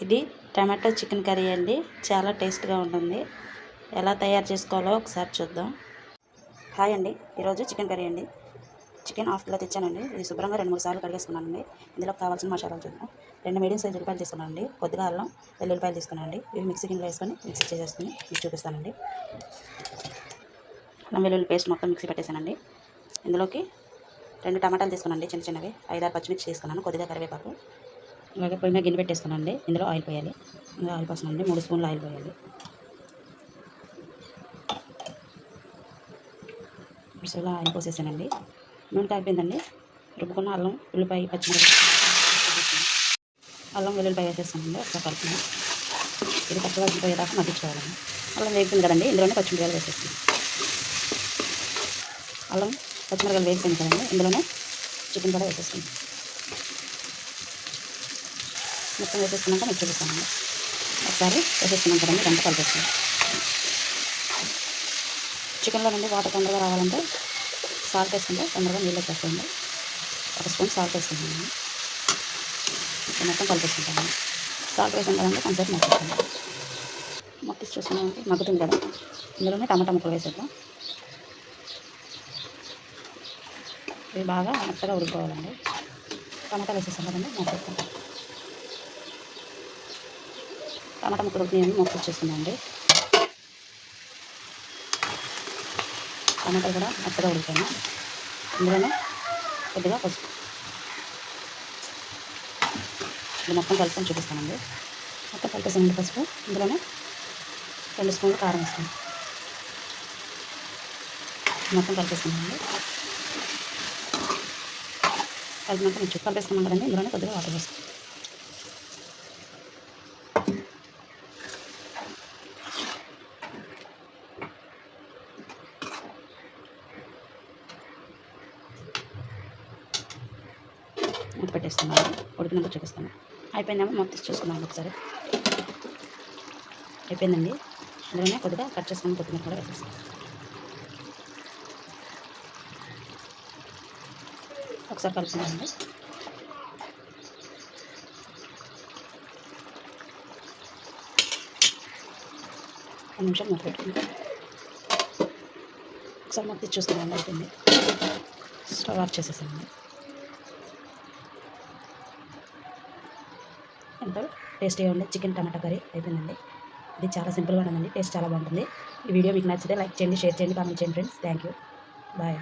ఇది tomato chicken curry అండి. చాలా టేస్ట్గా ఉంటుంది. ఎలా తయారు చేసుకోవాలో ఒకసారి చూద్దాం. హాయ్ అండి, ఈరోజు చికెన్ కర్రీ అండి. చికెన్ హాఫ్ కిలో తెచ్చానండి. ఇది శుభ్రంగా 2-3 సార్లు కడిగేసుకున్నానండి. ఇందులో కావాల్సిన మసాలాలు చూద్దాం. 2 మీడియం సైజ్ ఉల్లిపాయలు తీసుకున్నానండి. కొద్దిగా అల్లం వెల్లుల్లిపాయలు తీసుకున్నానండి. ఇవి మిక్సీ గిన్నెలో వేసుకొని మిక్సీ చేసేసుకుని మీకు చూపిస్తానండి. అల్లం వెల్లుల్లి పేస్ట్ మొత్తం మిక్సీ పెట్టేసానండి. ఇందులోకి 2 టమాటాలు తీసుకున్నానండి, చిన్న చిన్నవి. 5-6 పచ్చిమిర్చి తీసుకున్నాను. కొద్దిగా కరివేపాకు. అలాగే పొయ్యి మీద గిన్నె పెట్టేసుకున్నానండి. ఇందులో ఆయిల్ పోయాలి. ఇందులో ఆయిల్ పోసానండి. 3 స్పూన్లు ఆయిల్ పోయాలి. ఇలా ఆయిల్ పోసేసానండి. నూనె కాగిపోయిందండి. రుబ్బుకున్న అల్లం ఉల్లిపాయ పచ్చిమిరపకాయ అల్లం వెల్లుల్లిపాయ వేసేస్తానండి. ఒకసారి కలుపుకుని ఇది పచ్చిగా పోయేదాకా మగ్గించుకోవాలండి. అల్లం వేగుతుంది కదండి, ఇందులోనే పచ్చిమిరపకాయలు వేసేస్తాను. అల్లం పచ్చిమిరపకాయలు వేసేసాను కదండి, ఇందులోనే చికెన్ కూడా వేసేస్తాను. మొత్తం వేసేసుకున్నాక మీకు చూపిస్తానండి. ఒకసారి వేసేసుకున్నాం కదండి, ఇదంతా కలిపేస్తాను. చికెన్లో నుండి వాటర్ తొందరగా రావాలంటే సాల్ట్ వేసుకుంటే తొందరగా నీళ్ళు వచ్చేస్తుంది. 1 స్పూన్ సాల్ట్ వేసుకుంటాను. మొత్తం కలిపేసుకుంటాను. సాల్ట్ వేసాం కదండి, కొంచెంసేపు మగ్గిస్తాను. మగ్గిసి చూసుకున్నామంటే మగ్గుతుంది కదా, ఇందులోనే టమాటా ముక్కలు వేసేద్దాం. ఇవి బాగా మెత్తగా ఉడికిపోవాలండి. టమాటాలు వేసేస్తాం కదండి, మొత్తం టమాటా ముక్కలు ఉడికినాయని మొక్క వచ్చేస్తుందండి. టమాటాలు కూడా మెత్తగా ఉడికాను. ఇందులోనే కొద్దిగా పసుపు ఇది మొత్తం కలుపుకొని చూపిస్తానండి. మొత్తం కలిపేసానండి పసుపు. ఇందులోనే 2 స్పూన్లు కారం వేస్తాను. మొత్తం కలిపేస్తానండి. కలిపినాక కొంచెం కలిపేసుకున్నాం కదండి, ఇందులోనే కొద్దిగా వాటర్ వేస్తాను. మూత పెట్టేస్తున్నాను. ఉడికినాక చూపిస్తాను. అయిపోయిందేమో మొత్తం చూసుకున్నాను ఒకసారి. అయిపోయిందండి. అందులోనే కొద్దిగా కట్ చేసుకుని కొత్తిమీర కూడా వేసేస్తాను. ఒకసారి కలుపుకున్నానండి. ఒక నిమిషం మూత పెట్టుకుంటే ఒకసారి మొత్తం చూసుకున్నాను. అయిపోయింది. స్టవ్ ఆఫ్ చేసేసానండి. ఎంతో టేస్టీగా ఉండే చికెన్ టమాటా కర్రీ అయిపోయిందండి. ఇది చాలా సింపుల్గా ఉందండి. టేస్ట్ చాలా బాగుంటుంది. ఈ వీడియో మీకు నచ్చితే లైక్ చేయండి, షేర్ చేయండి, కామెంట్ చేయండి ఫ్రెండ్స్. Thank you. బాయ్.